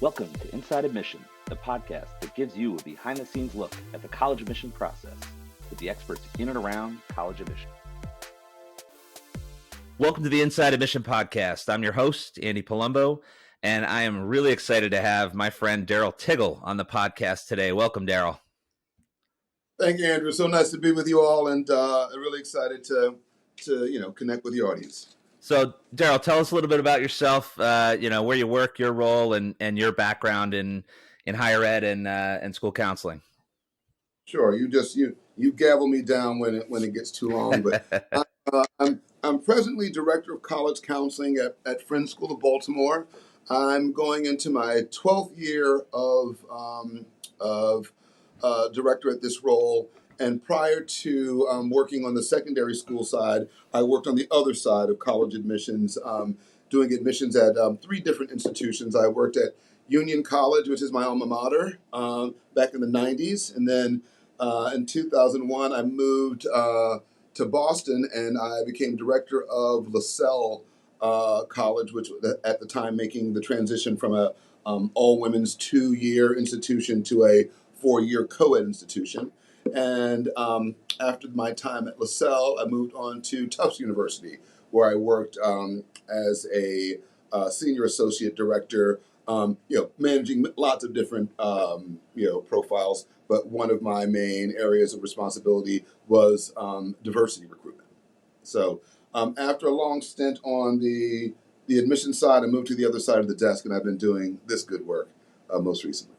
Welcome to Inside Admission, the podcast that gives you a behind-the-scenes look at the college admission process with the experts in and around college admission. Welcome to the Inside Admission podcast. I'm your host, Andy Palumbo, and I am really excited to have my friend Darryl Tiggle on the podcast today. Welcome, Darryl. Thank you, Andrew. So nice to be with you all, and really excited to connect with your audience. So, Darryl, tell us a little bit about yourself. Where you work, your role, and your background in higher ed and school counseling. Sure. You gavel me down when it gets too long, but I'm presently director of college counseling at Friends School of Baltimore. I'm going into my 12th year of director at this role. And prior to working on the secondary school side, I worked on the other side of college admissions, doing admissions at three different institutions. I worked at Union College, which is my alma mater, back in the 90s. And then in 2001, I moved to Boston, and I became director of LaSalle College, which at the time making the transition from a all-women's 2-year institution to a 4-year co-ed institution. And after my time at LaSalle, I moved on to Tufts University, where I worked as a senior associate director, managing lots of different, profiles. But one of my main areas of responsibility was diversity recruitment. So after a long stint on the admissions side, I moved to the other side of the desk, and I've been doing this good work most recently.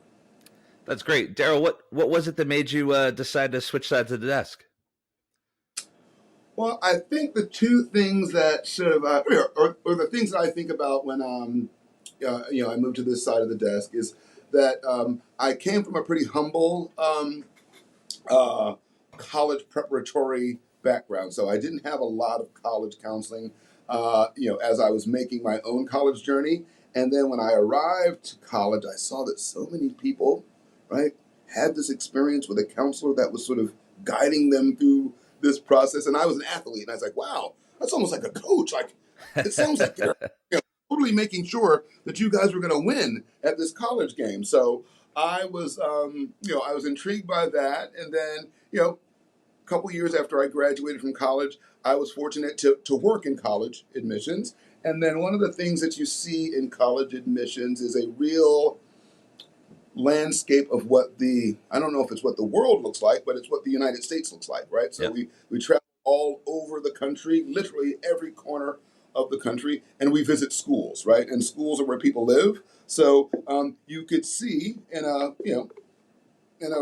That's great. Darryl, what was it that made you decide to switch sides of the desk? Well, I think the two things that sort of, or the things that I think about when, I moved to this side of the desk is that I came from a pretty humble college preparatory background. So I didn't have a lot of college counseling, as I was making my own college journey. And then when I arrived to college, I saw that so many people, right, had this experience with a counselor that was sort of guiding them through this process. And I was an athlete, and I was like, wow, that's almost like a coach. Like, it sounds like they're totally making sure that you guys were going to win at this college game. So I was, I was intrigued by that. And then, a couple years after I graduated from college, I was fortunate to work in college admissions. And then one of the things that you see in college admissions is a real landscape of I don't know if it's what the world looks like, but it's what the United States looks like, right? So Yep. we travel all over the country, literally every corner of the country, and we visit schools, right? And schools are where people live. So you could see in a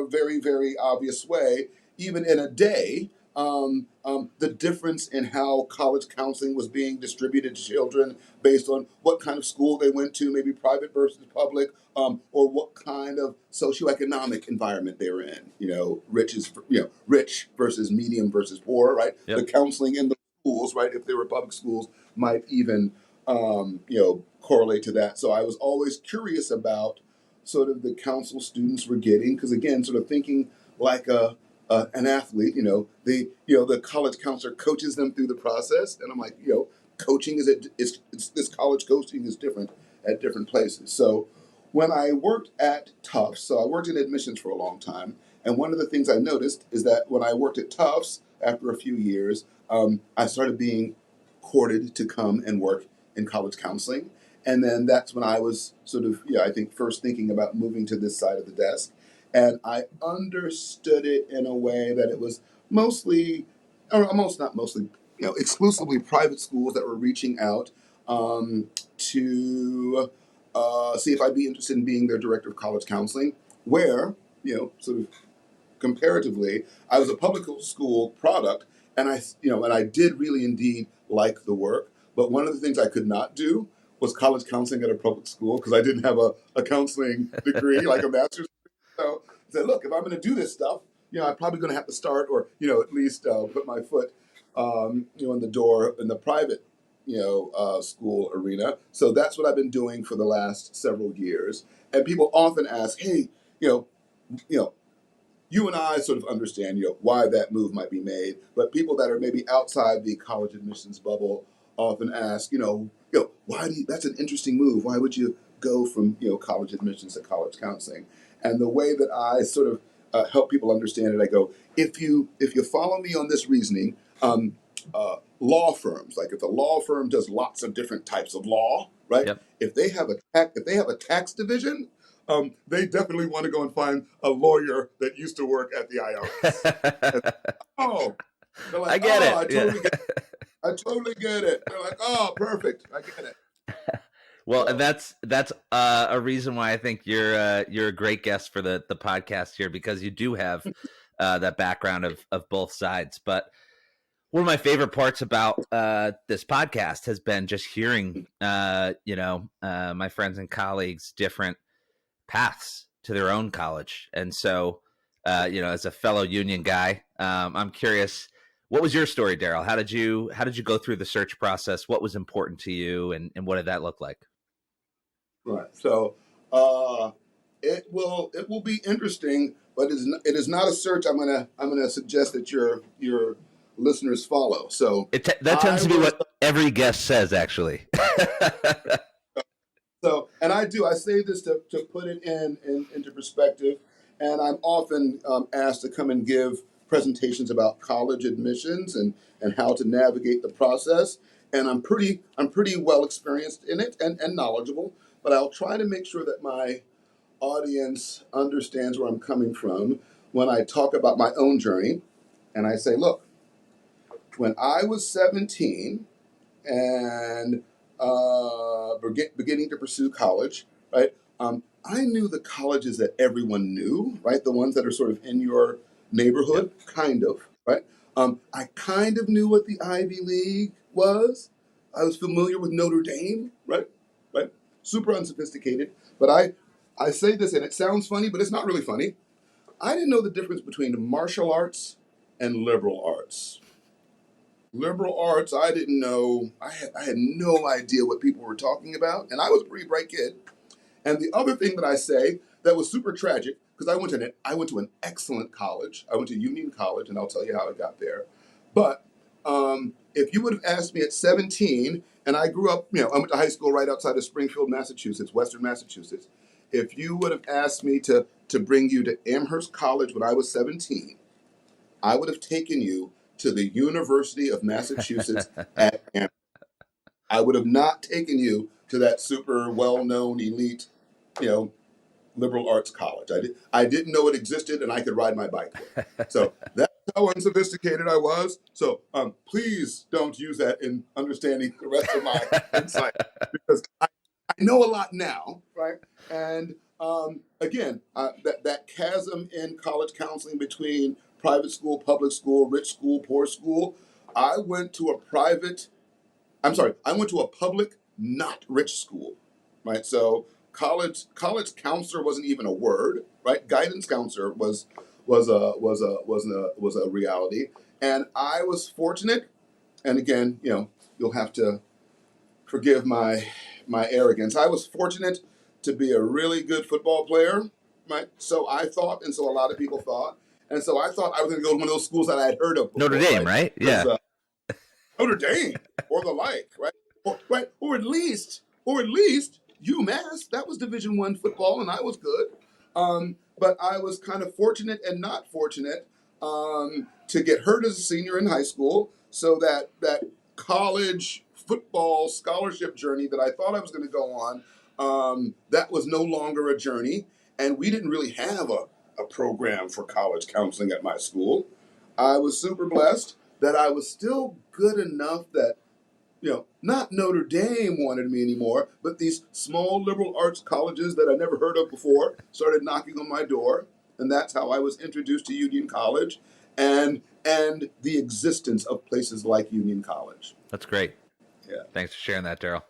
very, very obvious way, even in a day, the difference in how college counseling was being distributed to children based on what kind of school they went to, maybe private versus public, or what kind of socioeconomic environment they were in. Rich versus medium versus poor, right? Yep. The counseling in the schools, right, if they were public schools, might even correlate to that. So I was always curious about sort of the counsel students were getting, because again, sort of thinking like an athlete, the college counselor coaches them through the process, and I'm like, coaching is this college coaching is different at different places. So when I worked at Tufts, so I worked in admissions for a long time, and one of the things I noticed is that when I worked at Tufts, after a few years, I started being courted to come and work in college counseling. And then that's when I was sort of, I think first thinking about moving to this side of the desk. And I understood it in a way that it was mostly, or almost not mostly, exclusively private schools that were reaching out to see if I'd be interested in being their director of college counseling, where, sort of comparatively, I was a public school product, and I did really indeed like the work. But one of the things I could not do was college counseling at a public school because I didn't have a counseling degree, like a master's. So I said, look, if I'm going to do this stuff, I'm probably going to have to start, or at least put my foot, in the door in the private, school arena. So that's what I've been doing for the last several years. And people often ask, hey, you and I sort of understand, why that move might be made, but people that are maybe outside the college admissions bubble often ask, why that's an interesting move. Why would you go from college admissions to college counseling. And the way that I sort of help people understand it, I go, if you follow me on this reasoning, law firms, like if a law firm does lots of different types of law, right? Yep. If they have a tax division, they definitely want to go and find a lawyer that used to work at the IRS. And, oh, they're like, I get oh, it. I totally get it. I totally get it. They're like, oh, perfect. I get it. Well, and So, that's a reason why I think you're a great guest for the podcast here, because you do have that background of both sides. But one of my favorite parts about this podcast has been just hearing my friends and colleagues' different paths to their own college. And so as a fellow union guy, I'm curious, what was your story, Darryl? How did you go through the search process? What was important to you, and what did that look like? right. So, it will be interesting, but it is not a search I'm gonna suggest that your listeners follow. So That tends I to be was what every guest says, actually. and I say this to put it into perspective, and I'm often asked to come and give presentations about college admissions and how to navigate the process, and I'm pretty well experienced in it and knowledgeable, but I'll try to make sure that my audience understands where I'm coming from when I talk about my own journey, and I say, look, when I was 17 and beginning to pursue college, right? I knew the colleges that everyone knew, right? The ones that are sort of in your Yep. neighborhood, kind of, right? I kind of knew what the Ivy League was. I was familiar with Notre Dame, right? Right? Super unsophisticated. But I say this, and it sounds funny, but it's not really funny. I didn't know the difference between martial arts and liberal arts. Liberal arts, I didn't know. I had no idea what people were talking about, and I was a pretty bright kid. And the other thing that I say that was super tragic, because I went to an excellent college. I went to Union College, and I'll tell you how I got there. But if you would have asked me at 17, and I grew up, I went to high school right outside of Springfield, Massachusetts, Western Massachusetts. If you would have asked me to bring you to Amherst College when I was 17, I would have taken you to the University of Massachusetts at Amherst. I would have not taken you to that super well-known elite, you know, liberal arts college. I didn't know it existed, and I could ride my bike there. So that's how unsophisticated I was. So please don't use that in understanding the rest of my insight, because I know a lot now, right? And again, that chasm in college counseling between private school, public school, rich school, poor school. I went to a private. I'm sorry. I went to a public, not rich school, right? So college counselor wasn't even a word, right? Guidance counselor was a reality, and I was fortunate. And again, you'll have to forgive my arrogance. I was fortunate to be a really good football player, right? So I thought, and so a lot of people thought, and so I thought I was going to go to one of those schools that I had heard of Notre before, Dame, right? right? Because Yeah. Notre Dame or the like, right? Or at least UMass. That was Division I football, and I was good. But I was kind of fortunate and not fortunate to get hurt as a senior in high school, so that college football scholarship journey that I thought I was going to go on, that was no longer a journey, and we didn't really have a program for college counseling at my school. I was super blessed that I was still good enough that, not Notre Dame wanted me anymore, but these small liberal arts colleges that I never heard of before started knocking on my door. And that's how I was introduced to Union College and the existence of places like Union College. That's great. Yeah, Thanks for sharing that, Darryl.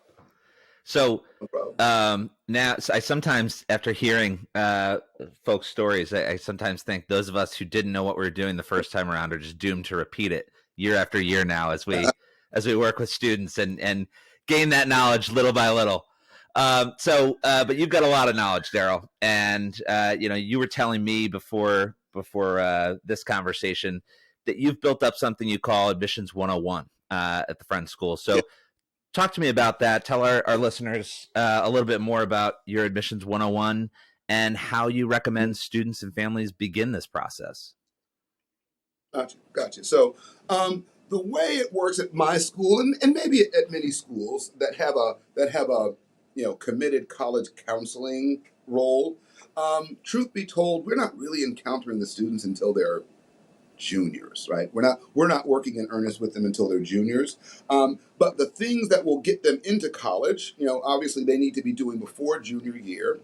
So no problem. now, so I sometimes, after hearing folks' stories, I sometimes think those of us who didn't know what we were doing the first time around are just doomed to repeat it year after year now, as we work with students and gain that knowledge little by little. But you've got a lot of knowledge, Darryl, and you were telling me before this conversation that you've built up something you call Admissions 101 at the Friends School. Yeah. So Talk to me about that. Tell our listeners a little bit more about your admissions 101 and how you recommend students and families begin this process. Gotcha. So, the way it works at my school, and maybe at many schools that have a committed college counseling role. Truth be told, we're not really encountering the students until they're juniors, right? We're not working in earnest with them until they're juniors. But the things that will get them into college, obviously they need to be doing before junior year.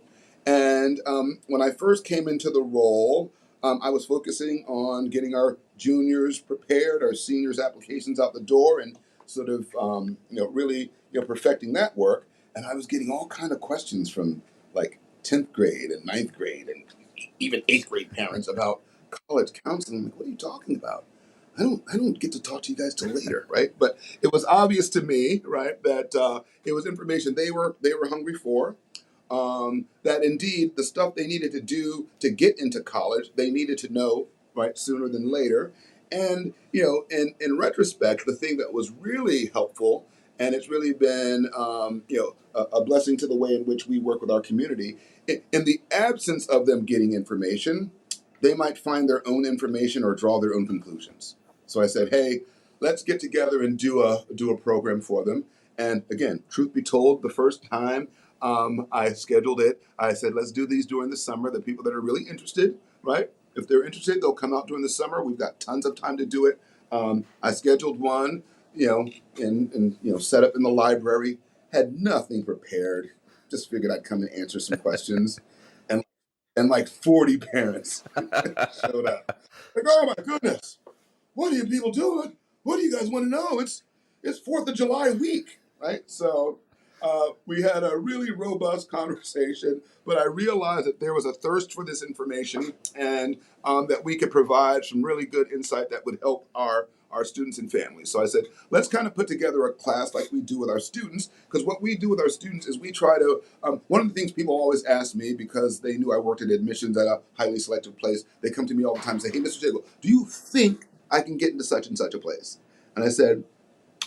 And when I first came into the role, I was focusing on getting our juniors prepared, our seniors' applications out the door, and sort of really perfecting that work. And I was getting all kind of questions from like 10th grade and ninth grade and even 8th grade parents about college counseling. I'm like, what are you talking about? I don't get to talk to you guys till later, right? But it was obvious to me, right, that it was information they were hungry for. That indeed the stuff they needed to do to get into college, they needed to know right sooner than later. And in retrospect, the thing that was really helpful, and it's really been a blessing to the way in which we work with our community. In the absence of them getting information, they might find their own information or draw their own conclusions. So I said, hey, let's get together and do a program for them. And again, truth be told, the first time I scheduled it, I said, let's do these during the summer. The people that are really interested, right? If they're interested, they'll come out during the summer. We've got tons of time to do it. I scheduled one, and set up in the library. Had nothing prepared. Just figured I'd come and answer some questions, and like 40 parents showed up. Like, oh my goodness, what are you people doing? What do you guys want to know? It's 4th of July week, right? So we had a really robust conversation, but I realized that there was a thirst for this information, and that we could provide some really good insight that would help our students and families. So I said, let's kind of put together a class like we do with our students, because what we do with our students is we try to, one of the things people always ask me, because they knew I worked in admissions at a highly selective place, they come to me all the time and say, hey, Mr. Tiggle, do you think I can get into such and such a place? And I said,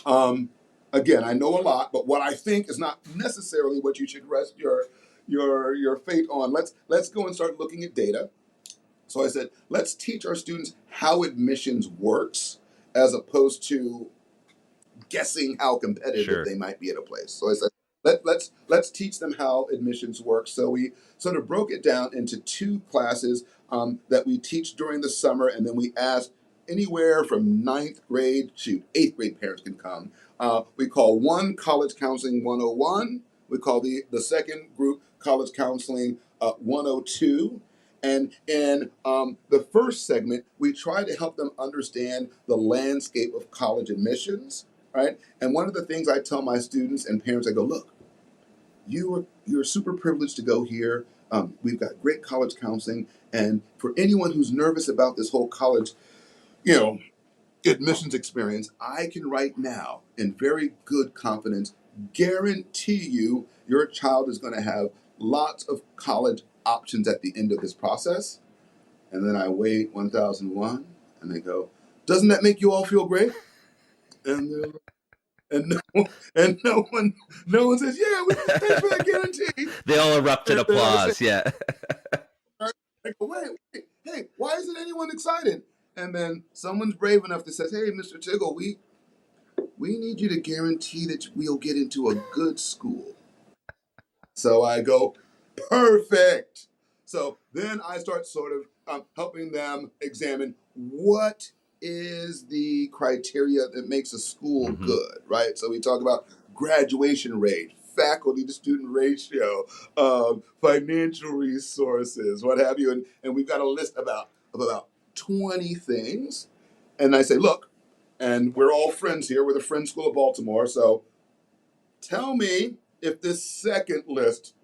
um, again, I know a lot, but what I think is not necessarily what you should rest your fate on. Let's go and start looking at data. So I said, let's teach our students how admissions works as opposed to guessing how competitive Sure. they might be at a place. So I said, let's teach them how admissions work. So we sort of broke it down into two classes that we teach during the summer, and then we asked anywhere from ninth grade to 8th grade parents can come. We call one College Counseling 101. We call the second group College Counseling 102. And in the first segment, we try to help them understand the landscape of college admissions, right? And one of the things I tell my students and parents, I go, look, you're super privileged to go here. We've got great college counseling, and for anyone who's nervous about this whole college, you know, admissions experience, I can right now, in very good confidence, guarantee you your child is going to have lots of college options at the end of this process. And then I wait 1001, and they go, doesn't that make you all feel great? And they're and no one says, yeah, thanks for that guarantee. They all erupted And then I say, applause. Yeah. I go, wait, hey, why isn't anyone excited? And then someone's brave enough to say, hey, Mr. Tiggle, we need you to guarantee that we'll get into a good school. So I go, perfect. So then I start sort of helping them examine what is the criteria that makes a school Hmm. good, right? So we talk about graduation rate, faculty to student ratio, financial resources, what have you. And we've got a list of about 20 things. And I say, look, and we're all friends here. We're the Friends School of Baltimore. So tell me if this second list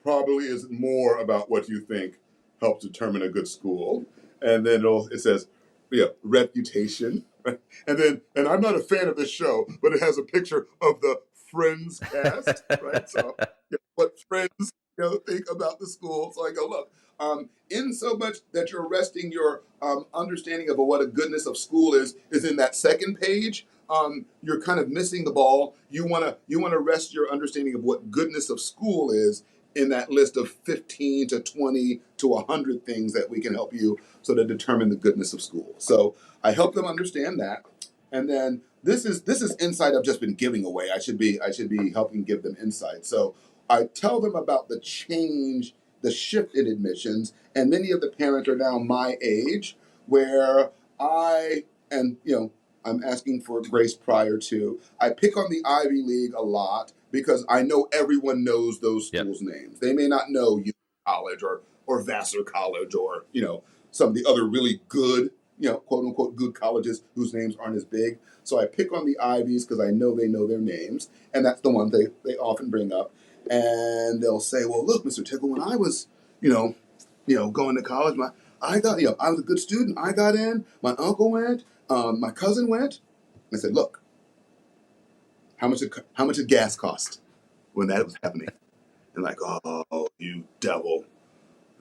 probably is more about what you think helps determine a good school. And then it says, yeah, reputation. Right? And I'm not a fan of this show, but it has a picture of the Friends cast, right? So what Friends think about the school. So I go, look, In so much that you're resting your understanding of what a goodness of school is in that second page. You're kind of missing the ball. You wanna rest your understanding of what goodness of school is in that list of 15 to 20 to 100 things that we can help you sort of determine the goodness of school. So I help them understand that, and then this is insight I've just been giving away. I should be helping give them insight. So I tell them about the change, the shift in admissions, and many of the parents are now my age, where I and I'm asking for grace prior to. I pick on the Ivy League a lot because I know everyone knows those Yep. schools' names. They may not know Union College or Vassar College or some of the other really good quote unquote good colleges whose names aren't as big. So I pick on the Ivies because I know they know their names, and that's the one they often bring up. And they'll say, "Well, look, Mr. Tickle, when I was, going to college, I was a good student. I got in. My uncle went. My cousin went." I said, "Look, how much did gas cost when that was happening?" And like, "Oh, you devil."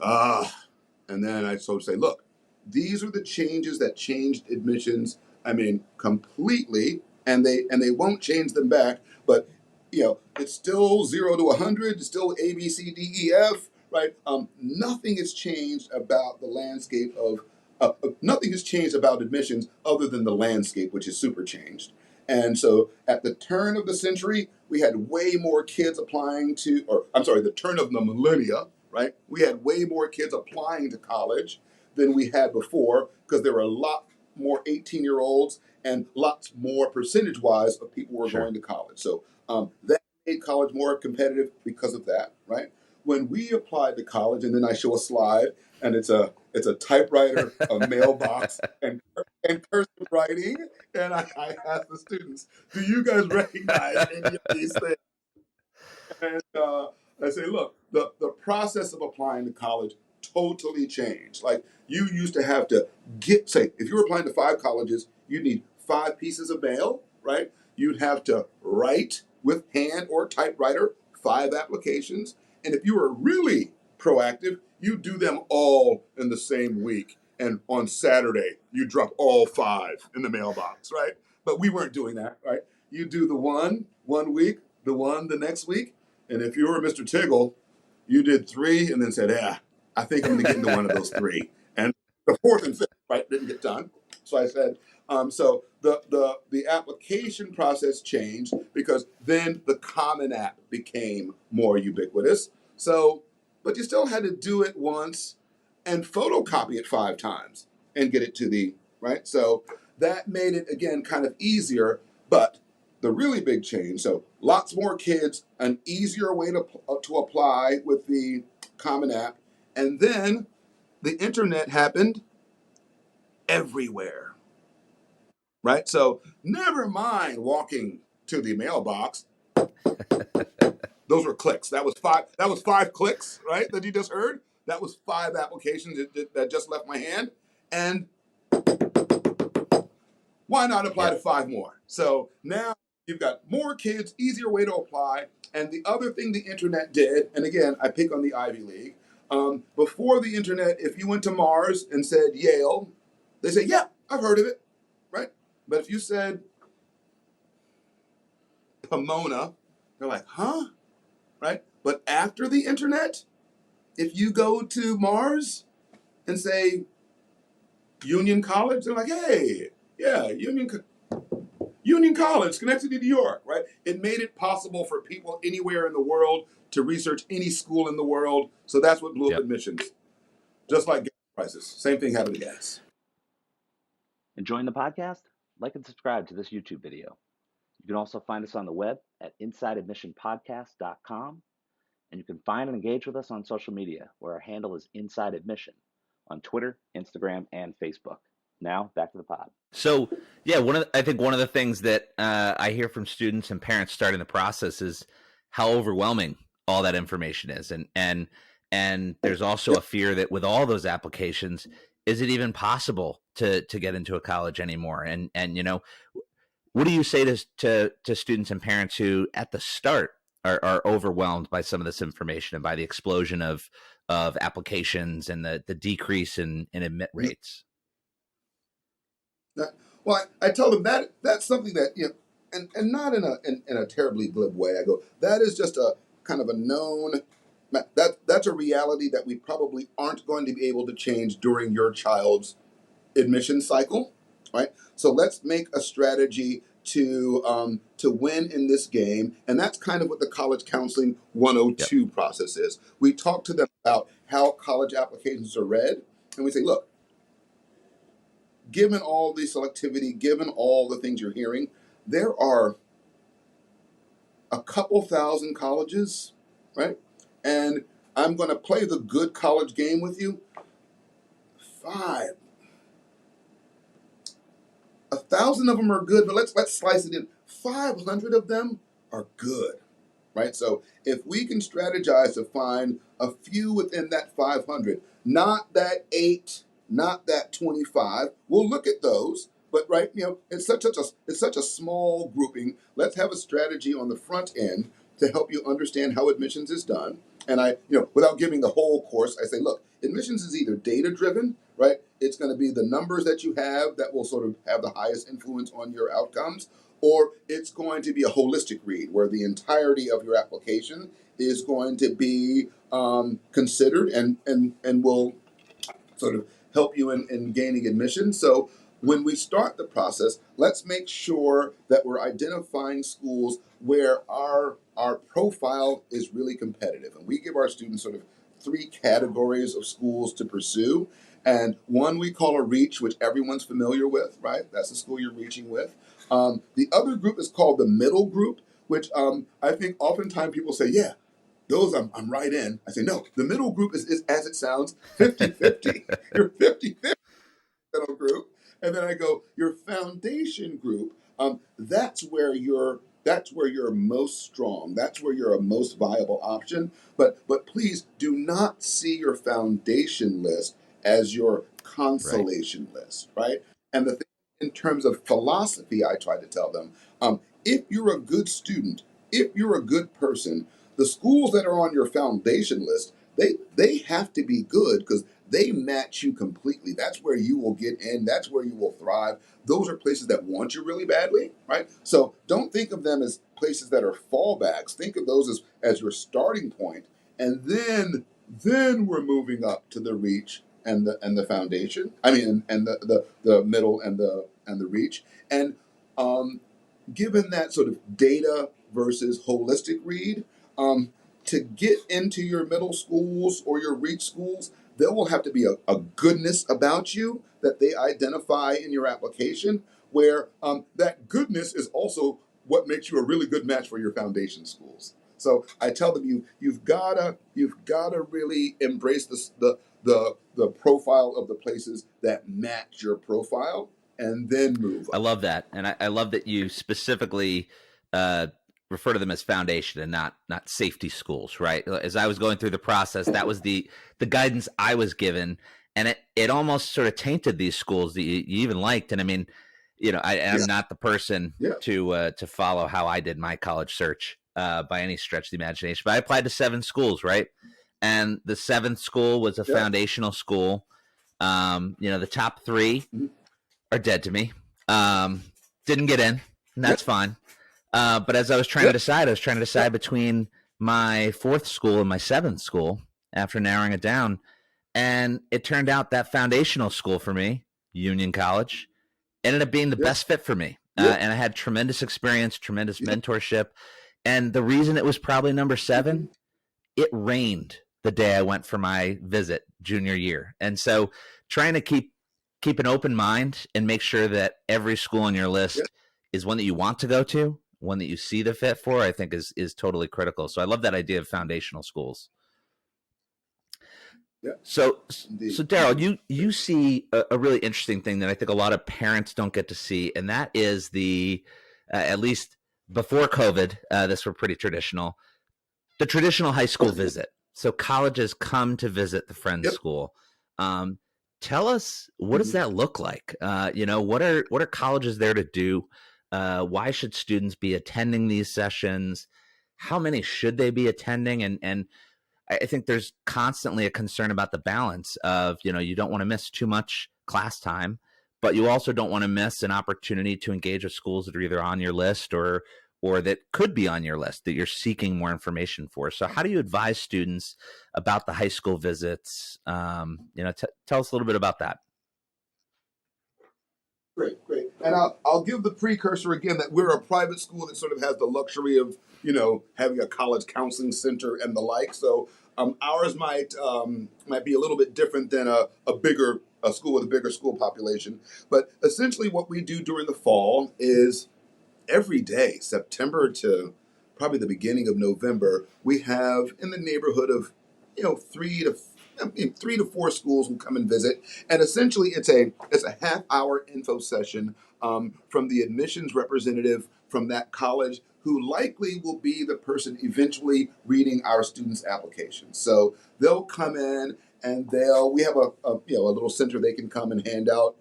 And then I sort of say, "Look, these are the changes that changed admissions. I mean, completely, and they won't change them back. But it's still 0 to 100. It's still A, B, C, D, E, F, right? Nothing has changed about the landscape of. Nothing has changed about admissions other than the landscape, which is super changed. And so at the turn of the century, we had way more kids applying to, or I'm sorry, the turn of the millennia, right? We had way more kids applying to college than we had before because there were a lot more 18-year-olds and lots more percentage-wise of people who were Sure. going to college. So that made college more competitive because of that, right? When we applied to college, and then I show a slide, and it's a typewriter, a mailbox, and cursive writing, and I ask the students, "Do you guys recognize any of these things?" And I say, look, the process of applying to college totally changed. Like you used to have to say, if you were applying to 5 colleges, you'd need 5 pieces of mail, right? You'd have to write with hand or typewriter 5 applications. And if you were really proactive, you do them all in the same week. And on Saturday, you drop all 5 in the mailbox, right? But we weren't doing that, right? You do the one week, the one the next week. And if you were Mr. Tiggle, you did 3 and then said, "Yeah, I think I'm going to get into one of those 3." And the fourth and fifth, right, didn't get done. So I said, so the application process changed because then the Common App became more ubiquitous. So, but you still had to do it once and photocopy it 5 times and get it to the, right? So that made it, again, kind of easier, but the really big change. So lots more kids, an easier way to apply with the Common App, and then the internet happened everywhere, right? So never mind walking to the mailbox. Those were clicks. That was 5. That was 5 clicks, right? That you just heard. That was 5 applications that just left my hand, and why not apply to Yep. 5 more? So now you've got more kids, easier way to apply. And the other thing the internet did, and again, I pick on the Ivy League, before the internet, if you went to Mars and said Yale, they say, "Yeah, I've heard of it," right? But if you said Pomona, they're like, "Huh?" Right? But after the internet, if you go to Mars and say Union College, they're like, "Hey, yeah, Union College, Schenectady, New York," right? It made it possible for people anywhere in the world to research any school in the world. So that's what blew up Yep. admissions. Just like gas prices. Same thing happened to gas. Enjoying the podcast? Like and subscribe to this YouTube video. You can also find us on the web at insideadmissionpodcast.com, and you can find and engage with us on social media, where our handle is Inside Admission on Twitter, Instagram, and Facebook. Now, back to the pod. So yeah, I think one of the things that I hear from students and parents starting the process is how overwhelming all that information is, and there's also a fear that with all those applications, is it even possible to get into a college anymore? And what do you say to students and parents who at the start are overwhelmed by some of this information and by the explosion of applications and the decrease in admit rates. Well, I tell them that that's something that, and not in a terribly glib way. I go, that is just a kind of a known, that's a reality that we probably aren't going to be able to change during your child's admission cycle, right? So let's make a strategy to win in this game, and that's kind of what the college counseling Yep. 102 process is. We talk to them about how college applications are read, and we say, look, given all the selectivity, given all the things you're hearing, there are a couple thousand colleges, right? And I'm going to play the good college game with you. 1,000 of them are good, but let's slice it in. 500 of them are good, right? So if we can strategize to find a few within that 500, not that 8, not that 25, we'll look at those. But right, it's such a small grouping. Let's have a strategy on the front end to help you understand how admissions is done. And without giving the whole course, I say, look, admissions is either data driven, right? It's going to be the numbers that you have that will sort of have the highest influence on your outcomes, or it's going to be a holistic read where the entirety of your application is going to be considered and will sort of help you in gaining admission. So when we start the process, let's make sure that we're identifying schools where our profile is really competitive. And we give our students sort of 3 categories of schools to pursue. And one we call a reach, which everyone's familiar with, right? That's the school you're reaching with. The other group is called the middle group, which I think oftentimes people say, yeah, those I'm right in. I say, no, the middle group is as it sounds, 50-50. You're 50-50 middle group. And then I go, your foundation group, that's where you're most strong. That's where you're a most viable option. But please do not see your foundation list as your Right. consolation list, right? And the thing in terms of philosophy, I try to tell them, if you're a good student, if you're a good person, the schools that are on your foundation list, they have to be good because they match you completely. That's where you will get in. That's where you will thrive. Those are places that want you really badly, right? So don't think of them as places that are fallbacks. Think of those as your starting point, and then we're moving up to the reach and the foundation. I mean, and the middle and the reach. And given that sort of data versus holistic read, to get into your middle schools or your reach schools, there will have to be a goodness about you that they identify in your application, where that goodness is also what makes you a really good match for your foundation schools. So I tell them you've gotta really embrace the profile of the places that match your profile, and then move I up. love that, and I love that you specifically uh, refer to them as foundation and not safety schools. Right? As I was going through the process, that was the guidance I was given, and it almost sort of tainted these schools that you even liked. And I mean, I'm Yeah, not the person yeah, to follow how I did my college search by any stretch of the imagination, but I applied to 7 schools, right? And the 7th school was a yeah. foundational school. The top 3 Mhm. are dead to me. Um, didn't get in, and Yeah, that's fine. But as yeah, I was trying to yeah, decide between my 4th school and my 7th school after narrowing it down. And it turned out that foundational school for me, Union College, ended up being the yeah, best fit for me. yeah, And I had tremendous experience, tremendous yeah. mentorship. And the reason it was probably number Mhm. 7, it rained the day I went for my visit junior year. And so trying to keep an open mind and make sure that every school on your Yeah, list is one that you want to go to, one that you see the fit for, I think is totally critical. So I love that idea of foundational schools. yeah. So Indeed, so Darryl, indeed. you see a really interesting thing that I think a lot of parents don't get to see, and that is the at least before COVID, this were pretty traditional, the traditional high school visit. So colleges come to visit the Friends Yep. School. Um, Tell us, what does Mhm. that look like? What are colleges there to do? Why should students be attending these sessions? how many should they be attending? And I think there's constantly a concern about the balance of, you don't want to miss too much class time, but you also don't want to miss an opportunity to engage with schools that are either on your list or that could be on your list that you're seeking more information for. So how do you advise students about the high school visits? Tell us a little bit about that. Great, great. And I'll give the precursor again that we're a private school that sort of has the luxury of, having a college counseling center and the like. So ours might be a little bit different than a school with a bigger school population. But essentially what we do during the fall is every day, September to probably the beginning of November, we have in the neighborhood of, 3 to 4 schools will come and visit, and essentially it's a half-hour info session from the admissions representative from that college, who likely will be the person eventually reading our students' applications. So they'll come in and we have a little center they can come and hand out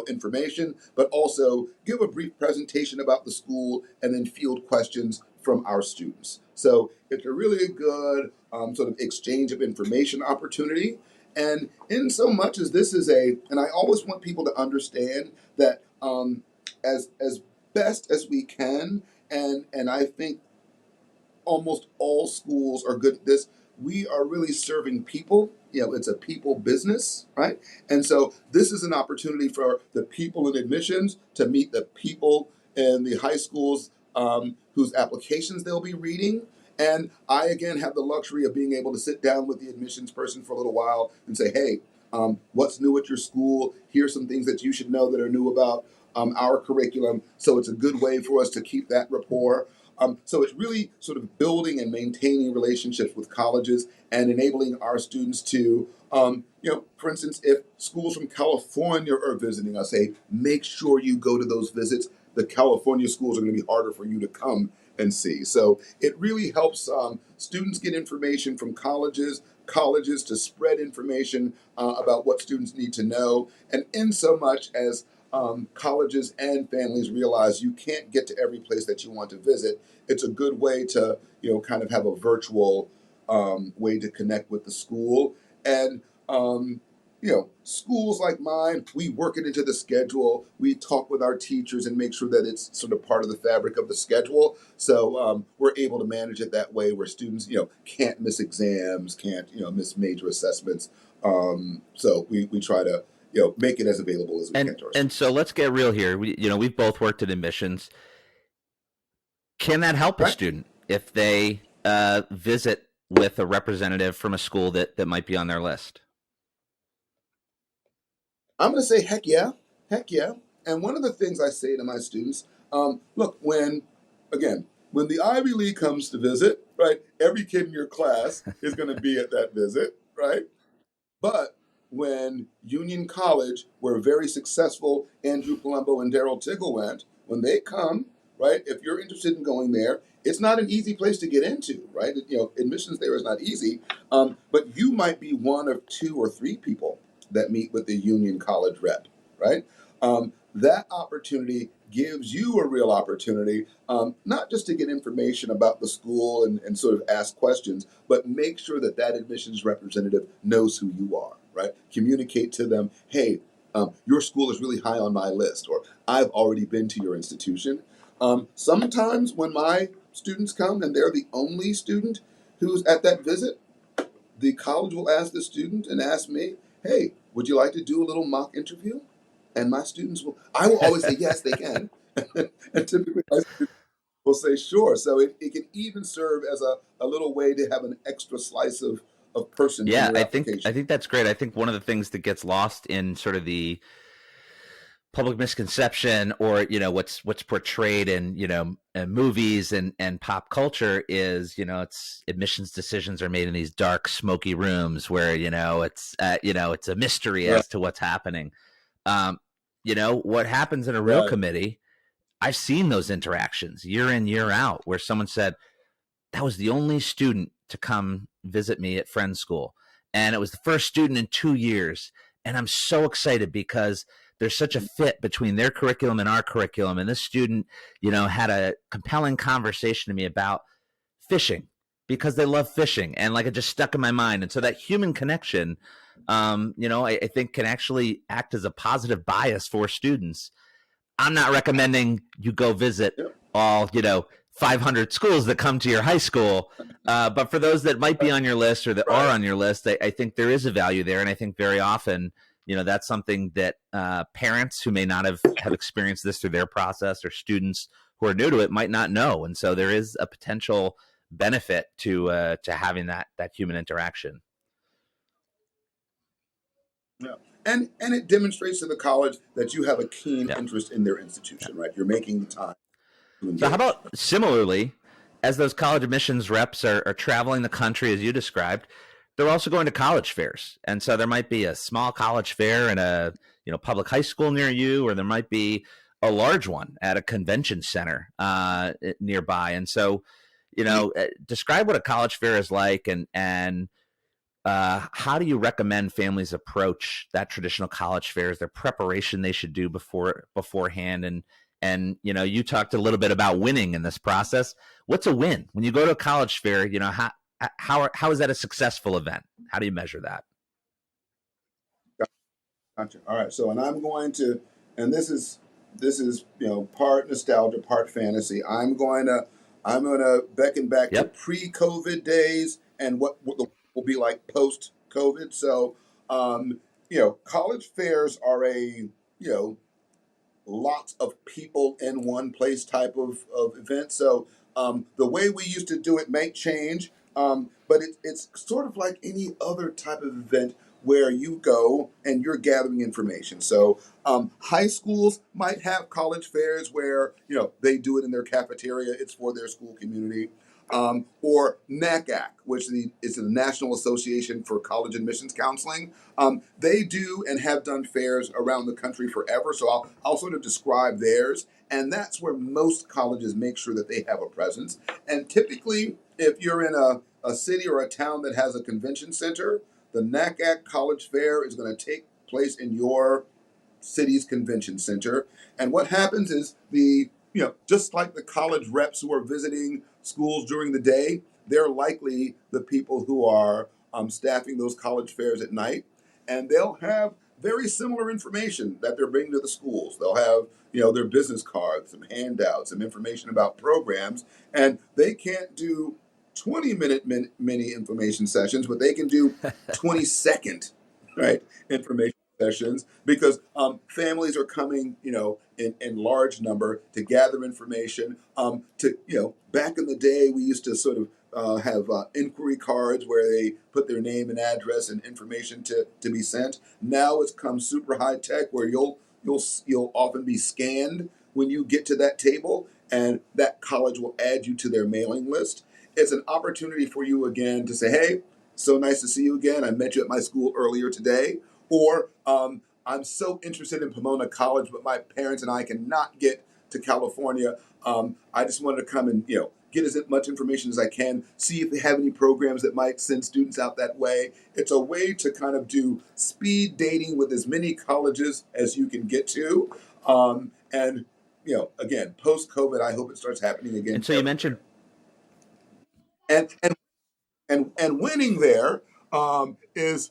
information, but also give a brief presentation about the school and then field questions from our students. So it's a really good sort of exchange of information opportunity. And in so much as this is and I always want people to understand that as best as we can, and I think almost all schools are good at this. We are really serving people. It's a people business, right? And so this is an opportunity for the people in admissions to meet the people in the high schools whose applications they'll be reading. And I, again, have the luxury of being able to sit down with the admissions person for a little while and say, hey, what's new at your school? Here's some things that you should know that are new about our curriculum. So it's a good way for us to keep that rapport. So it's really sort of building and maintaining relationships with colleges and enabling our students to, for instance, if schools from California are visiting us, make sure you go to those visits. The California schools are going to be harder for you to come and see. So it really helps students get information from colleges to spread information about what students need to know. And in so much as colleges and families realize you can't get to every place that you want to visit, it's a good way to, kind of have a virtual way to connect with the school. And, schools like mine, we work it into the schedule. We talk with our teachers and make sure that it's sort of part of the fabric of the schedule. So we're able to manage it that way where students, can't miss exams, can't, miss major assessments. So we try to, make it as available as we can to our And students. so let's get real here. We've both worked at admissions. Can that help a Right? student if they visit with a representative from a school that might be on their list? I'm going to say, heck yeah. And one of the things I say to my students, look, when the Ivy League comes to visit, right, every kid in your class is going to be at that visit, right? But when Union College, where very successful Andrew Palumbo and Darryl Tiggle went, when they come, right, if you're interested in going there, it's not an easy place to get into, right? Admissions there is not easy, but you might be one of 2 or 3 people that meet with the Union College rep, right? That opportunity gives you a real opportunity, not just to get information about the school and sort of ask questions, but make sure that admissions representative knows who you are, right? Communicate to them, hey, your school is really high on my list, or I've already been to your institution. Sometimes when my students come and they're the only student who's at that visit, the college will ask the student and ask me, hey, would you like to do a little mock interview? And I will always say, yes, they can. And typically my students will say, sure. So it can even serve as a little way to have an extra slice of person in Yeah, your I application. think that's great. I think one of the things that gets lost in sort of the public misconception, or what's portrayed in movies and pop culture is, it's admissions decisions are made in these dark smoky rooms where it's a mystery Right, as to what's happening. um what happens in a real right. committee. I've seen those interactions year in, year out, where someone said, that was the only student to come visit me at Friends School. And it was the first student in 2 years. And I'm so excited because there's such a fit between their curriculum and our curriculum. And this student, had a compelling conversation to me about fishing because they love fishing, and like it just stuck in my mind. And so that human connection, I think can actually act as a positive bias for students. I'm not recommending you go visit Yep. all 500 schools that come to your high school, but for those that might be on your list or that are Right. on your list, I think there is a value there, and I think very often that's something that parents who may not have experienced this through their process, or students who are new to it, might not know. And so there is a potential benefit to having that human interaction. Yeah. And it demonstrates to the college that you have a keen Yeah. interest in their institution, right? You're making the time to So how engage. about similarly, as those college admissions reps are traveling the country as you described, they're also going to college fairs. And so there might be a small college fair in a public high school near you, or there might be a large one at a convention center nearby. And so, describe what a college fair is like, and how do you recommend families approach that traditional college fair? Is there preparation they should do beforehand? And you talked a little bit about winning in this process. What's a win when you go to a college fair? How is that a successful event? How do you measure that? Gotcha. All right. So, and and this is part nostalgia, part fantasy. I'm going to beckon back to Yep. pre-COVID days and what the will be like post-COVID. So, college fairs are lots of people in one place type of event. So the way we used to do it may change, but it's sort of like any other type of event where you go and you're gathering information. So high schools might have college fairs where they do it in their cafeteria. It's for their school community. Or NACAC, which is the National Association for College Admissions Counseling. They do and have done fairs around the country forever. So I'll sort of describe theirs. And that's where most colleges make sure that they have a presence. And typically, if you're in a city or a town that has a convention center, the NACAC College Fair is going to take place in your city's convention center. And what happens is just like the college reps who are visiting schools during the day, they're likely the people who are staffing those college fairs at night. And they'll have very similar information that they're bringing to the schools. They'll have, their business cards, some handouts, some information about programs. And they can't do 20-minute mini information sessions, but they can do 20-second, right, information sessions because families are coming, in large number to gather information. Back in the day, we used to sort of have inquiry cards where they put their name and address and information to be sent. Now it's come super high tech where you'll often be scanned when you get to that table, and that college will add you to their mailing list. It's an opportunity for you again to say, hey, so nice to see you again. I met you at my school earlier today. Or I'm so interested in Pomona College, but my parents and I cannot get to California. I just wanted to come and get as much information as I can, see if they have any programs that might send students out that way. It's a way to kind of do speed dating with as many colleges as you can get to. And again, post COVID, I hope it starts happening again And so you mentioned, and and winning there is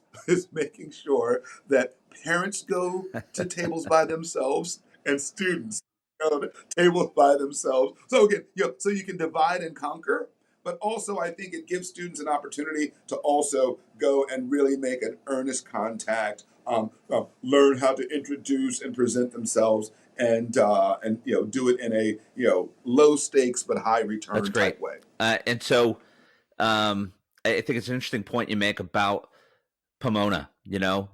making sure that parents go to tables by themselves and students go to tables by themselves. So again, so you can divide and conquer, but also I think it gives students an opportunity to also go and really make an earnest contact, learn how to introduce and present themselves, and do it in a low stakes but high that's return great. type way. And so I think it's an interesting point you make about Pomona,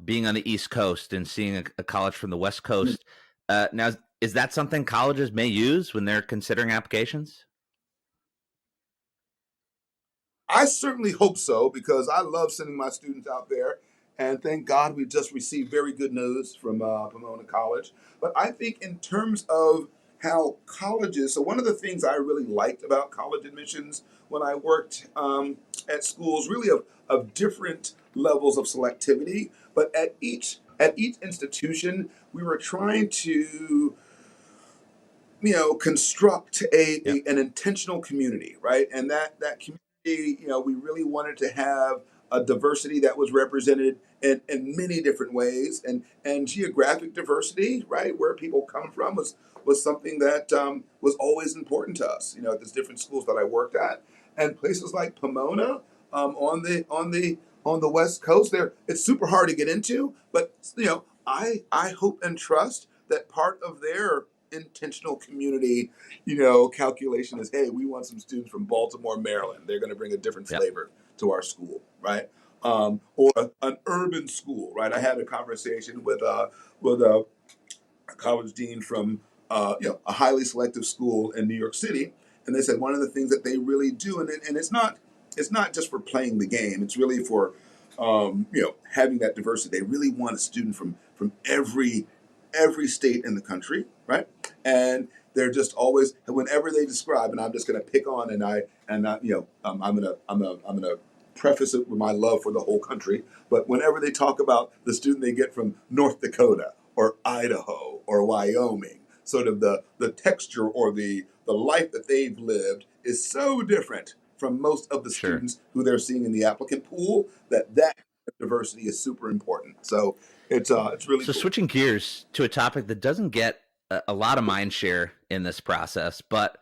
being on the East Coast and seeing a college from the West Coast. Now, is that something colleges may use when they're considering applications? I certainly hope so because I love sending my students out there. And thank God we just received very good news from Pomona College. But I think in terms of how colleges, so one of the things I really liked about college admissions when I worked at schools, really of different levels of selectivity, but at each institution, we were trying to construct Yep. an intentional community, right? And that community we really wanted to have a diversity that was represented in many different ways, and geographic diversity, right, where people come from was something that was always important to us. At these different schools that I worked at, and places like Pomona, on the West Coast. There, it's super hard to get into, but I hope and trust that part of their intentional community calculation is, hey, we want some students from Baltimore, Maryland. They're going to bring a different Yep. flavor to our school, right? Or an urban school, right? I had a conversation with a college dean from a highly selective school in New York City, and they said one of the things that they really do, and it's not just for playing the game. It's really for having that diversity. They really want a student from every state in the country, right? And they're just always, whenever they describe, and I'm just going to pick on, I'm going to preface it with my love for the whole country, but whenever they talk about the student they get from North Dakota or Idaho or Wyoming, sort of the texture or the life that they've lived is so different from most of the Sure. students who they're seeing in the applicant pool that diversity is super important. So it's really So cool. switching gears to a topic that doesn't get a lot of mind share in this process, but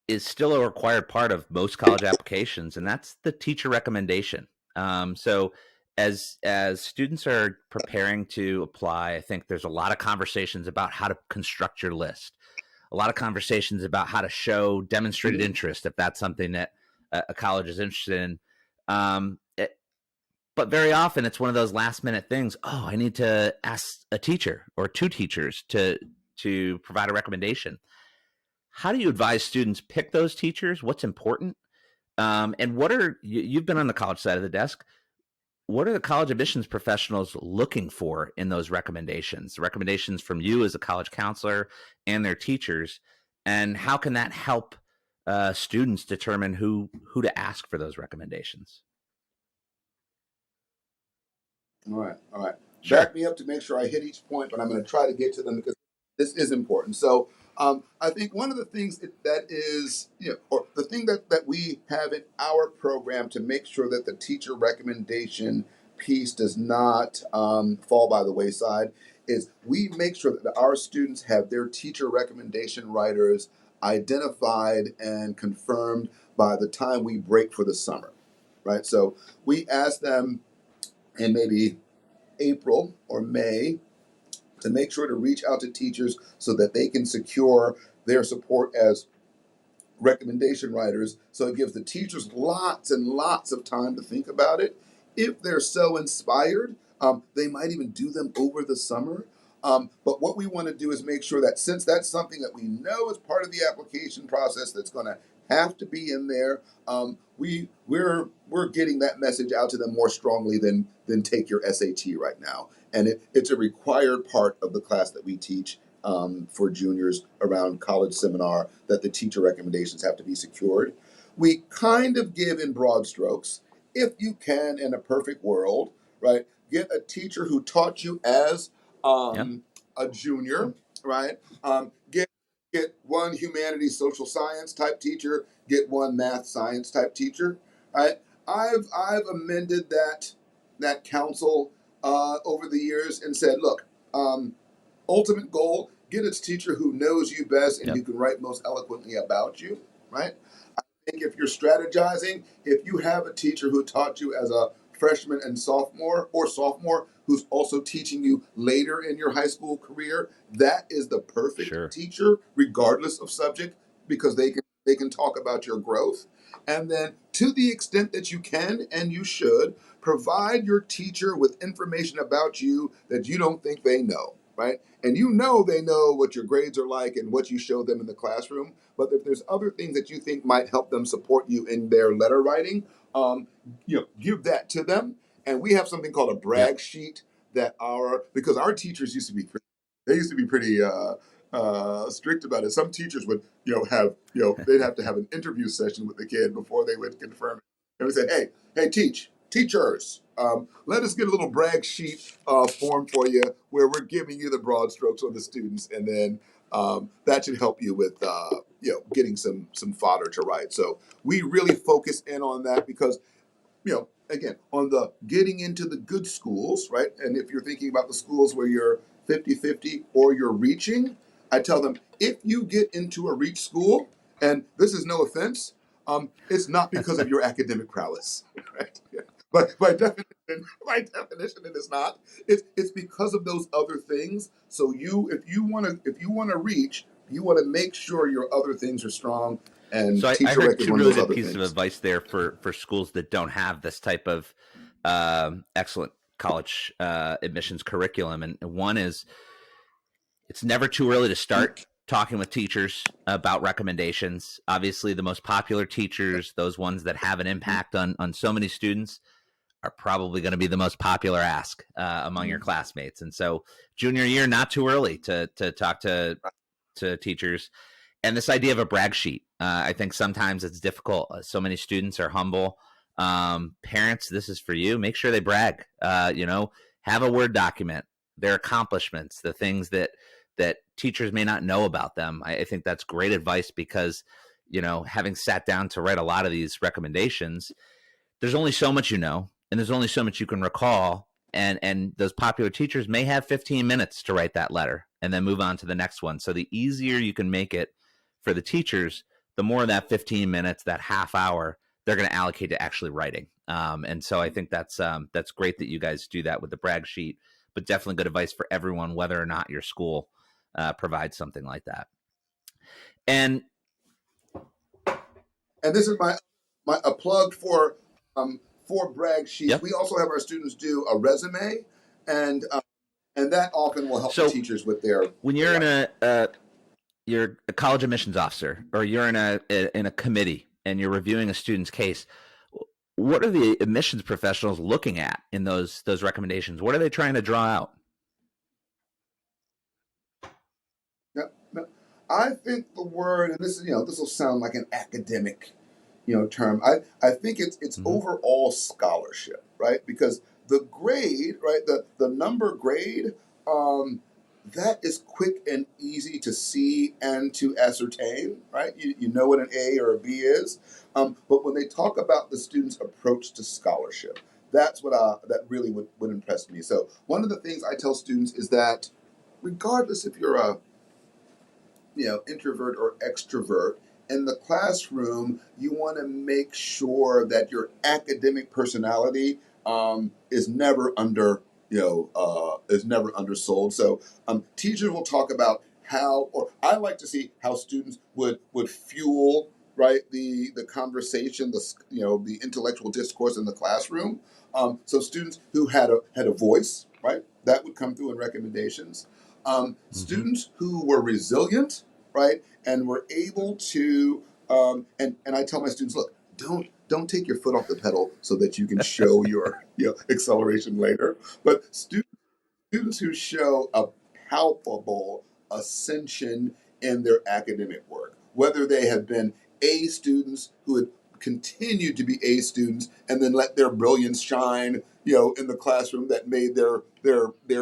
is still a required part of most college applications, and that's the teacher recommendation. So as students are preparing to apply, I think there's a lot of conversations about how to construct your list, a lot of conversations about how to show demonstrated Mhm. interest if that's something that a college is interested in. But very often it's one of those last minute things. Oh, I need to ask a teacher or two teachers to provide a recommendation. How do you advise students pick those teachers? What's important? And you've been on the college side of the desk. What are the college admissions professionals looking for in those recommendations? Recommendations from you as a college counselor and their teachers, and how can that help students determine who to ask for those recommendations? All right. Sure. Back me up to make sure I hit each point, but I'm going to try to get to them because this is important. So I think one of the things that is, or the thing that we have in our program to make sure that the teacher recommendation piece does not fall by the wayside is we make sure that our students have their teacher recommendation writers identified and confirmed by the time we break for the summer, right? So we ask them in maybe April or May to make sure to reach out to teachers so that they can secure their support as recommendation writers. So it gives the teachers lots and lots of time to think about it. If they're so inspired, they might even do them over the summer. But what we want to do is make sure that since that's something that we know is part of the application process that's going to have to be in there, we're getting that message out to them more strongly than take your SAT right now. And it's a required part of the class that we teach for juniors around college seminar that the teacher recommendations have to be secured. We kind of give in broad strokes. If you can, in a perfect world, right, get a teacher who taught you as Yeah. a junior, right? Get one humanities social science type teacher, get one math science type teacher, right? I've amended that counsel over the years and said, look, ultimate goal, get a teacher who knows you best and who Yep. can write most eloquently about you, right? Think if you're strategizing, if you have a teacher who taught you as a freshman and sophomore who's also teaching you later in your high school career, that is the perfect Sure. teacher, regardless of subject, because they can talk about your growth. And then to the extent that you can and you should, provide your teacher with information about you that you don't think they know, right? And they know what your grades are like and what you show them in the classroom. But if there's other things that you think might help them support you in their letter writing, give that to them. And we have something called a Yep. brag sheet because our teachers used to be pretty strict about it. Some teachers would, they'd have to have an interview session with the kid before they would confirm it. And we said, hey, teachers, let us get a little brag sheet form for you where we're giving you the broad strokes on the students, and then that should help you with getting some fodder to write. So we really focus in on that because, again, on the getting into the good schools, right? And if you're thinking about the schools where you're 50-50 or you're reaching, I tell them, if you get into a reach school, and this is no offense, it's not because of your academic prowess, right? Yeah. But by definition, it is not. It's because of those other things. So if you want to reach, you want to make sure your other things are strong. And So I teacher heard rec is two one of really those good other pieces of things. advice there for schools that don't have this type of excellent college admissions curriculum. And one is, it's never too early to start talking with teachers about recommendations. Obviously, the most popular teachers, those ones that have an impact on so many students, are probably going to be the most popular ask among your classmates. And so junior year, not too early to talk to teachers. And this idea of a brag sheet, I think sometimes it's difficult. So many students are humble. Parents, this is for you. Make sure they brag. Have a Word document, their accomplishments, the things that teachers may not know about them. I think that's great advice because, having sat down to write a lot of these recommendations, there's only so much and there's only so much you can recall. And those popular teachers may have 15 minutes to write that letter and then move on to the next one. So the easier you can make it for the teachers, the more of that 15 minutes, that half hour, they're going to allocate to actually writing. And so I think that's great that you guys do that with the brag sheet, but definitely good advice for everyone, whether or not your school provides something like that. And this is a plug for brag sheets. Yep. We also have our students do a resume, and that often will help the teachers with their. When you're you're a college admissions officer, or you're in a committee and you're reviewing a student's case, what are the admissions professionals looking at in those recommendations? What are they trying to draw out? Yep. I think the word, and this will sound like an academic, term. I think it's overall scholarship, right? Because the grade, right, the number grade, that is quick and easy to see and to ascertain, right? You know what an A or a B is. But when they talk about the student's approach to scholarship, that's what that really would impress me. So one of the things I tell students is that regardless if you're a introvert or extrovert, in the classroom, you want to make sure that your academic personality is never undersold. So teachers will talk about how, or I like to see how students would fuel, right, the conversation, the intellectual discourse in the classroom. So students who had a voice, right, that would come through in recommendations. Students who were resilient, right, and were able to, and I tell my students, look, don't take your foot off the pedal so that you can show your acceleration later. But students who show a palpable ascension in their academic work, whether they have been A students who had continued to be A students and then let their brilliance shine, in the classroom that made their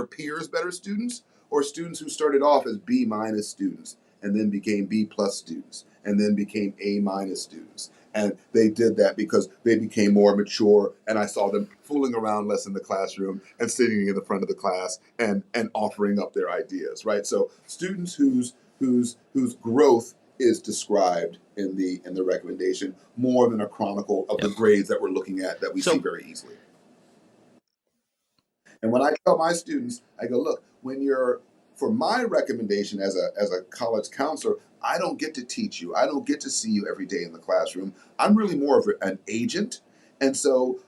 peers better students, or students who started off as B- students and then became B+ students and then became A- students. And they did that because they became more mature, and I saw them fooling around less in the classroom and sitting in the front of the class and offering up their ideas, right? So students whose growth is described in the recommendation more than a chronicle of the grades that we're looking at that we see very easily. And when I tell my students, I go, look, for my recommendation as a college counselor, I don't get to teach you. I don't get to see you every day in the classroom. I'm really more of an agent. And so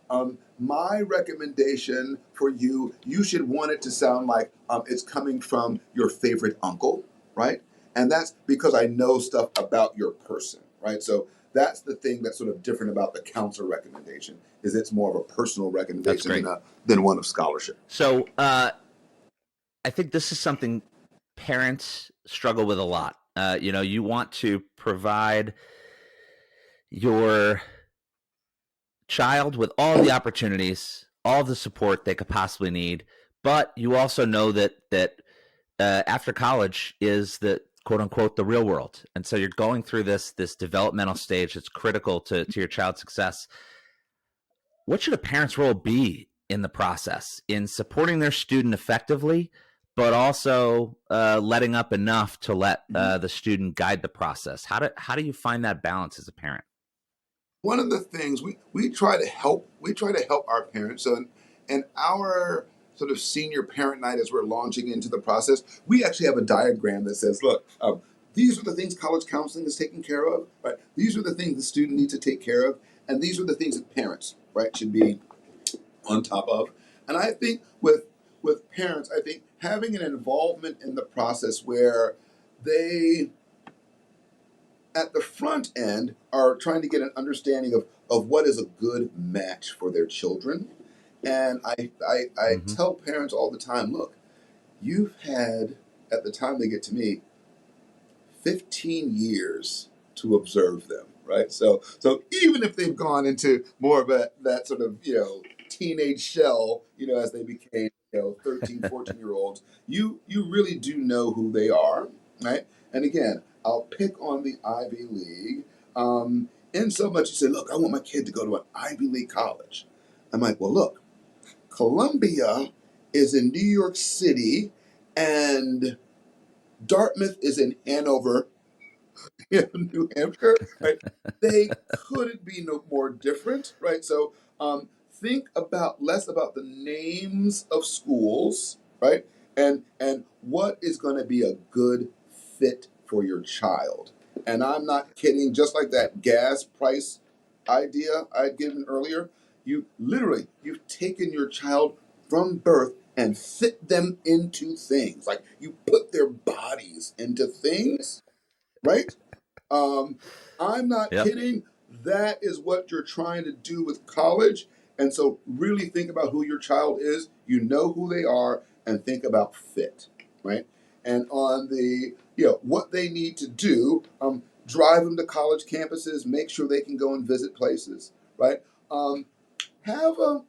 my recommendation for you should want it to sound like it's coming from your favorite uncle, right? And that's because I know stuff about your person, right? So that's the thing that's sort of different about the counselor recommendation, is it's more of a personal recommendation than one of scholarship. So I think this is something parents struggle with a lot. You want to provide your child with all the opportunities, all the support they could possibly need, but you also know that after college is the quote unquote the real world. And so you're going through this developmental stage that's critical to your child's success. What should a parent's role be in the process in supporting their student effectively, but also letting up enough to let the student guide the process? How do you find that balance as a parent? One of the things we try to help our parents. So in our sort of senior parent night, as we're launching into the process, we actually have a diagram that says, look, these are the things college counseling is taking care of, right? These are the things the student needs to take care of, and these are the things that parents, right, should be on top of. And I think with parents, I think having an involvement in the process where they at the front end are trying to get an understanding of what is a good match for their children. And I tell parents all the time, look, you've had, at the time they get to me, 15 years to observe them, right? So even if they've gone into more of that sort of, teenage shell, as they became, 13, 14-year-olds, you really do know who they are, right? And again, I'll pick on the Ivy League, in so much you say, look, I want my kid to go to an Ivy League college. I'm like, well, look, Columbia is in New York City and Dartmouth is in Hanover, New Hampshire, right? They couldn't be no more different, right? So think about less about the names of schools, right? And what is going to be a good fit for your child. And I'm not kidding, just like that gas price idea I'd given earlier, you've taken your child from birth and fit them into things. Like you put their bodies into things, right? I'm not Yep. kidding. That is what you're trying to do with college. And so really think about who your child is. You know who they are and think about fit, right? And on the, what they need to do, drive them to college campuses, make sure they can go and visit places, right? Have a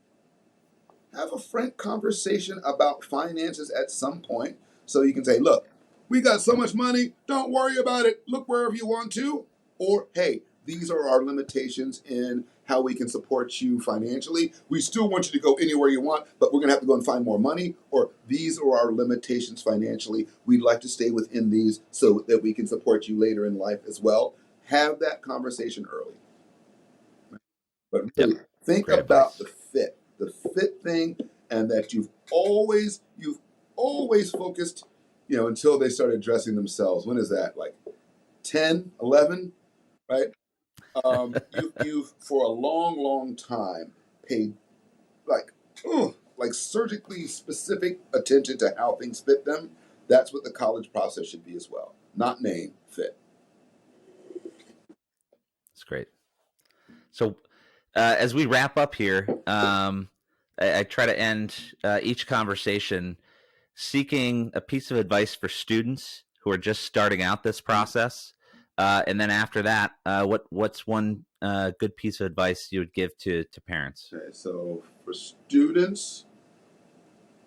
frank conversation about finances at some point so you can say, look, we got so much money, don't worry about it, look wherever you want to. Or, hey, these are our limitations in how we can support you financially. We still want you to go anywhere you want, but we're going to have to go and find more money. Or these are our limitations financially. We'd like to stay within these so that we can support you later in life as well. Have that conversation early. But Yep. really, think Great about advice. the fit thing, and that you've always focused, until they started dressing themselves. When is that? Like 10, 11, right? You've for a long, long time paid like, like surgically specific attention to how things fit them. That's what the college process should be as well. Not name, fit. That's great. So as we wrap up here, I try to end each conversation seeking a piece of advice for students who are just starting out this process. And then after that, what's one good piece of advice you would give to parents? Okay, so for students,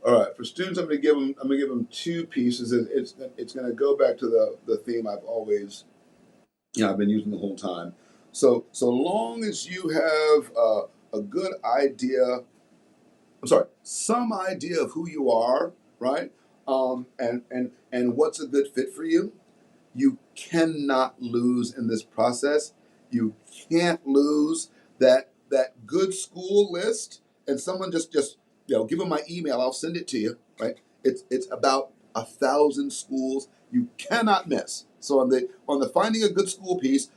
all right. For students, I'm gonna give them two pieces. It's gonna go back to the theme I've always, I've been using the whole time. So long as you have a good idea, I'm sorry, some idea of who you are, right? And what's a good fit for you. You cannot lose in this process. You can't lose that good school list. And someone just give them my email. I'll send it to you. Right? It's about 1,000 schools you cannot miss. So on the finding a good school piece,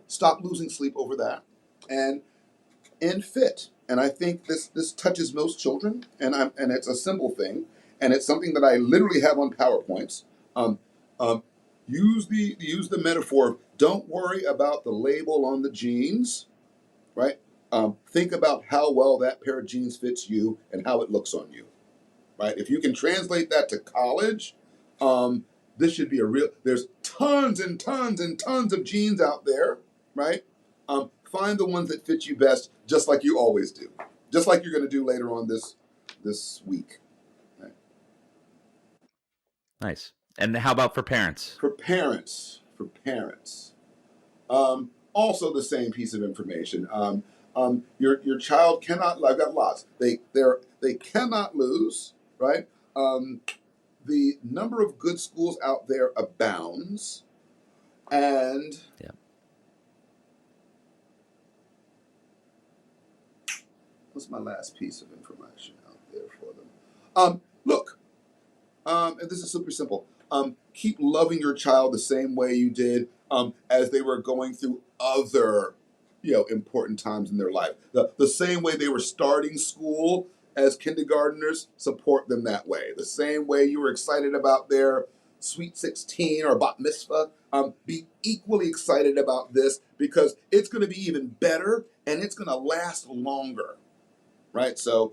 stop losing sleep over that, and fit. And I think this touches most children, and it's a simple thing, and it's something that I literally have on PowerPoints. Um, um, use the metaphor of don't worry about the label on the jeans, right? Think about how well that pair of jeans fits you and how it looks on you, right? If you can translate that to college, this should be there's tons and tons and tons of jeans out there, right? Find the ones that fit you best, just like you always do, just like you're going to do later on this week. Right? Nice. And how about for parents? For parents, also the same piece of information. Your child cannot. I've got lots. They cannot lose, right? The number of good schools out there abounds, and Yeah. what's my last piece of information out there for them? Look, and this is super simple. Keep loving your child the same way you did as they were going through other, important times in their life. The same way they were starting school as kindergartners, support them that way. The same way you were excited about their Sweet 16 or Bat Mitzvah, be equally excited about this because it's going to be even better and it's going to last longer, right? So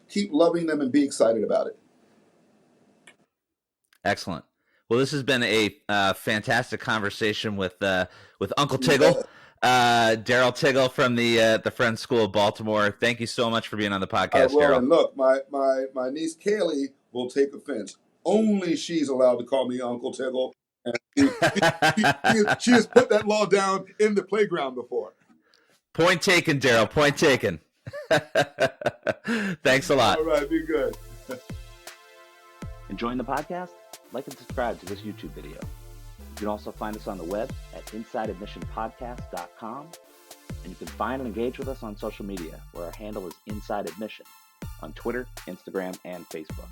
keep loving them and be excited about it. Excellent. Well, this has been a fantastic conversation with Uncle Tiggle, Darryl Tiggle from the Friends School of Baltimore. Thank you so much for being on the podcast, Darryl. And look, my niece Kaylee will take offense. Only she's allowed to call me Uncle Tiggle. And she has put that law down in the playground before. Point taken, Darryl. Point taken. Thanks a lot. All right, be good. Enjoying the podcast? Like and subscribe to this YouTube video. You can also find us on the web at InsideAdmissionPodcast.com, and you can find and engage with us on social media, where our handle is Inside Admission on Twitter, Instagram, and Facebook.